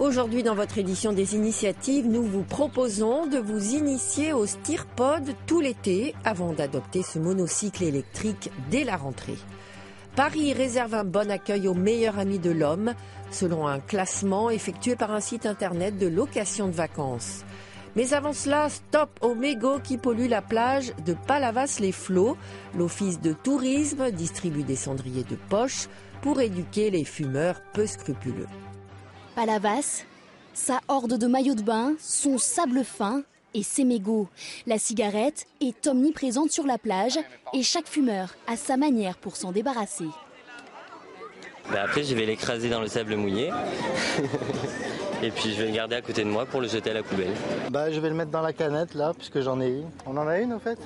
Aujourd'hui, dans votre édition des initiatives, nous vous proposons de vous initier au Stirpod tout l'été avant d'adopter ce monocycle électrique dès la rentrée. Paris réserve un bon accueil aux meilleurs amis de l'homme, selon un classement effectué par un site internet de location de vacances. Mais avant cela, stop aux mégots qui polluent la plage de Palavas-les-Flots. L'office de tourisme distribue des cendriers de poche pour éduquer les fumeurs peu scrupuleux. Palavas, sa horde de maillots de bain, son sable fin et ses mégots. La cigarette est omniprésente sur la plage et chaque fumeur a sa manière pour s'en débarrasser. Après, je vais l'écraser dans le sable mouillé et puis je vais le garder à côté de moi pour le jeter à la poubelle. Je vais le mettre dans la canette là, puisque j'en ai une. On en a une au fait ?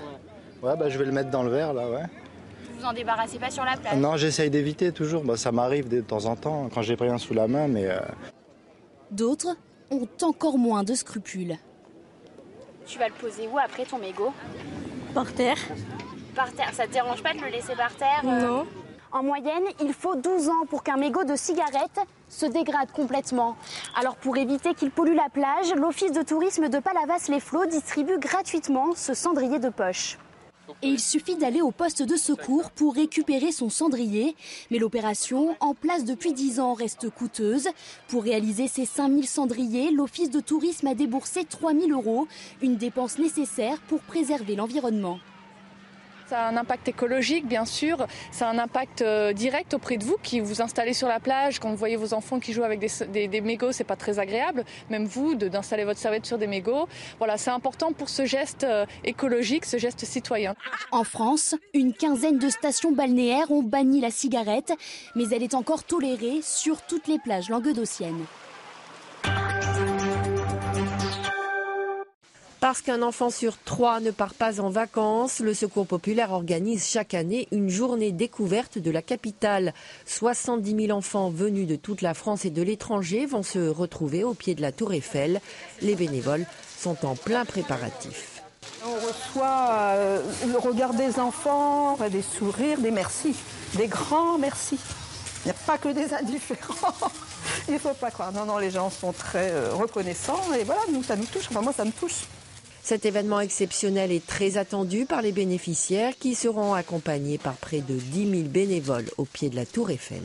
Ouais, je vais le mettre dans le verre là, ouais. Vous en débarrassez pas sur la plage ? Non, j'essaye d'éviter toujours. Ça m'arrive de temps en temps quand j'ai pas rien sous la main, mais... D'autres ont encore moins de scrupules. Tu vas le poser où après ton mégot ? Par terre. Par terre, ça te dérange pas de le laisser par terre ? Non. En moyenne, il faut 12 ans pour qu'un mégot de cigarette se dégrade complètement. Alors pour éviter qu'il pollue la plage, l'office de tourisme de Palavas-les-Flots distribue gratuitement ce cendrier de poche. Et il suffit d'aller au poste de secours pour récupérer son cendrier. Mais l'opération, en place depuis 10 ans, reste coûteuse. Pour réaliser ces 5000 cendriers, l'office de tourisme a déboursé 3000 €, une dépense nécessaire pour préserver l'environnement. Ça a un impact écologique, bien sûr. Ça a un impact direct auprès de vous qui vous installez sur la plage. Quand vous voyez vos enfants qui jouent avec des mégots, c'est pas très agréable. Même vous, d'installer votre serviette sur des mégots. Voilà, c'est important pour ce geste écologique, ce geste citoyen. En France, une quinzaine de stations balnéaires ont banni la cigarette, mais elle est encore tolérée sur toutes les plages languedociennes. Parce qu'un enfant sur 3 ne part pas en vacances, le Secours populaire organise chaque année une journée découverte de la capitale. 70 000 enfants venus de toute la France et de l'étranger vont se retrouver au pied de la Tour Eiffel. Les bénévoles sont en plein préparatif. On reçoit le regard des enfants, des sourires, des merci, des grands merci. Il n'y a pas que des indifférents. Il ne faut pas croire. Non, les gens sont très reconnaissants et voilà, nous, ça nous touche. Enfin, moi, ça me touche. Cet événement exceptionnel est très attendu par les bénéficiaires qui seront accompagnés par près de 10 000 bénévoles au pied de la Tour Eiffel.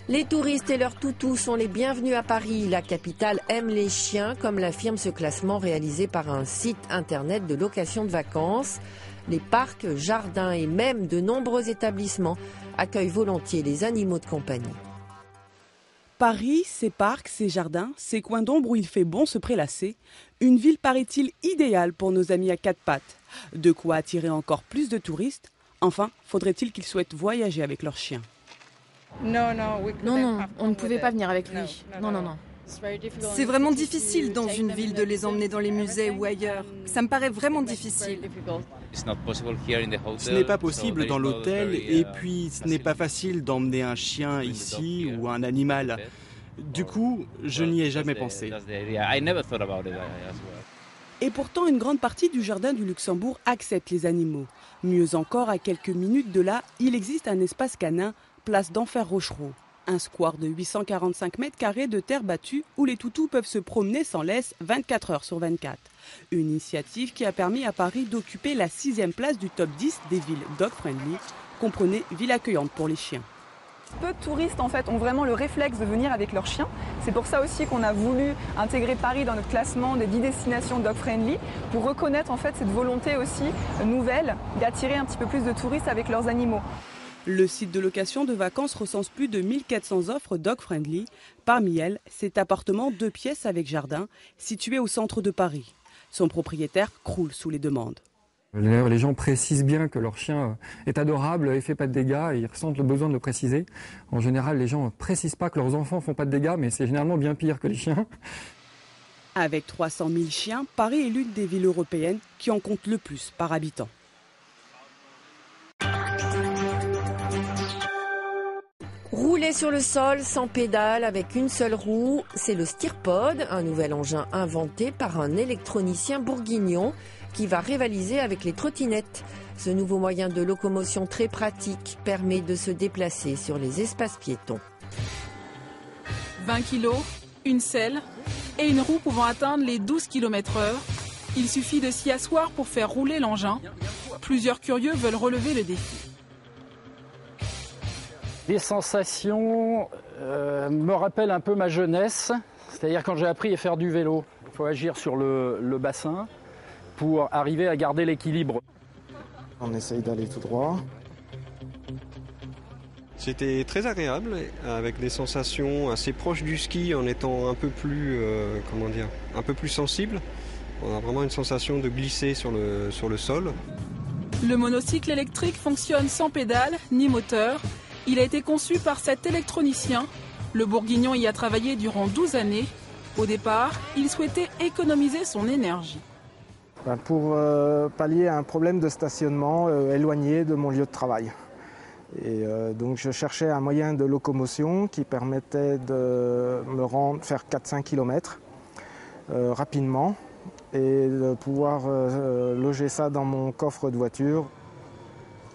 Les touristes et leurs toutous sont les bienvenus à Paris. La capitale aime les chiens, comme l'affirme ce classement réalisé par un site internet de location de vacances. Les parcs, jardins et même de nombreux établissements accueillent volontiers les animaux de compagnie. Paris, ses parcs, ses jardins, ses coins d'ombre où il fait bon se prélasser. Une ville, paraît-il, idéale pour nos amis à quatre pattes. De quoi attirer encore plus de touristes. Enfin, faudrait-il qu'ils souhaitent voyager avec leurs chiens. Non, on ne pouvait pas venir avec lui. Non. C'est vraiment difficile dans une ville de les emmener dans les musées ou ailleurs. Ça me paraît vraiment difficile. Ce n'est pas possible dans l'hôtel et puis ce n'est pas facile d'emmener un chien ici ou un animal. Du coup, je n'y ai jamais pensé. Et pourtant, une grande partie du jardin du Luxembourg accepte les animaux. Mieux encore, à quelques minutes de là, il existe un espace canin, place d'Enfer Rochereau. Un square de 845 mètres carrés de terre battue où les toutous peuvent se promener sans laisse 24 heures sur 24. Une initiative qui a permis à Paris d'occuper la 6e place du top 10 des villes dog-friendly, comprenez ville accueillante pour les chiens. Peu de touristes en fait ont vraiment le réflexe de venir avec leurs chiens. C'est pour ça aussi qu'on a voulu intégrer Paris dans notre classement des 10 destinations dog-friendly pour reconnaître en fait cette volonté aussi nouvelle d'attirer un petit peu plus de touristes avec leurs animaux. Le site de location de vacances recense plus de 1400 offres dog-friendly. Parmi elles, cet appartement 2 pièces avec jardin, situé au centre de Paris. Son propriétaire croule sous les demandes. Les gens précisent bien que leur chien est adorable et ne fait pas de dégâts et ils ressentent le besoin de le préciser. En général, les gens ne précisent pas que leurs enfants ne font pas de dégâts, mais c'est généralement bien pire que les chiens. Avec 300 000 chiens, Paris est l'une des villes européennes qui en compte le plus par habitant. Rouler sur le sol sans pédale avec une seule roue, c'est le Stirpod, un nouvel engin inventé par un électronicien bourguignon qui va rivaliser avec les trottinettes. Ce nouveau moyen de locomotion très pratique permet de se déplacer sur les espaces piétons. 20 kg, une selle et une roue pouvant atteindre les 12 km/h. Il suffit de s'y asseoir pour faire rouler l'engin. Plusieurs curieux veulent relever le défi. Les sensations me rappellent un peu ma jeunesse, c'est-à-dire quand j'ai appris à faire du vélo. Il faut agir sur le bassin pour arriver à garder l'équilibre. On essaye d'aller tout droit. C'était très agréable, avec des sensations assez proches du ski en étant un peu plus, un peu plus sensible. On a vraiment une sensation de glisser sur le sol. Le monocycle électrique fonctionne sans pédale ni moteur. Il a été conçu par cet électronicien. Le Bourguignon y a travaillé durant 12 années. Au départ, il souhaitait économiser son énergie. Pour pallier à un problème de stationnement éloigné de mon lieu de travail. Et donc je cherchais un moyen de locomotion qui permettait de faire 4-5 km rapidement et de pouvoir loger ça dans mon coffre de voiture.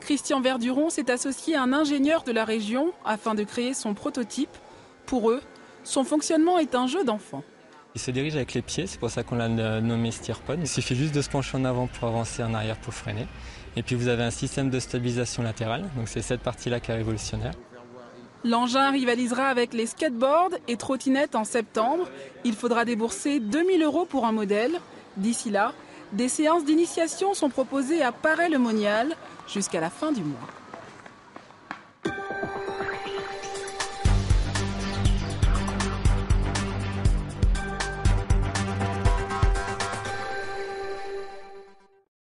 Christian Verduron s'est associé à un ingénieur de la région afin de créer son prototype. Pour eux, son fonctionnement est un jeu d'enfant. Il se dirige avec les pieds, c'est pour ça qu'on l'a nommé SteerPod. Il suffit juste de se pencher en avant pour avancer, en arrière pour freiner. Et puis vous avez un système de stabilisation latérale, donc c'est cette partie-là qui est révolutionnaire. L'engin rivalisera avec les skateboards et trottinettes en septembre. Il faudra débourser 2 000 € pour un modèle. D'ici là, des séances d'initiation sont proposées à Paray-le-Monial jusqu'à la fin du mois.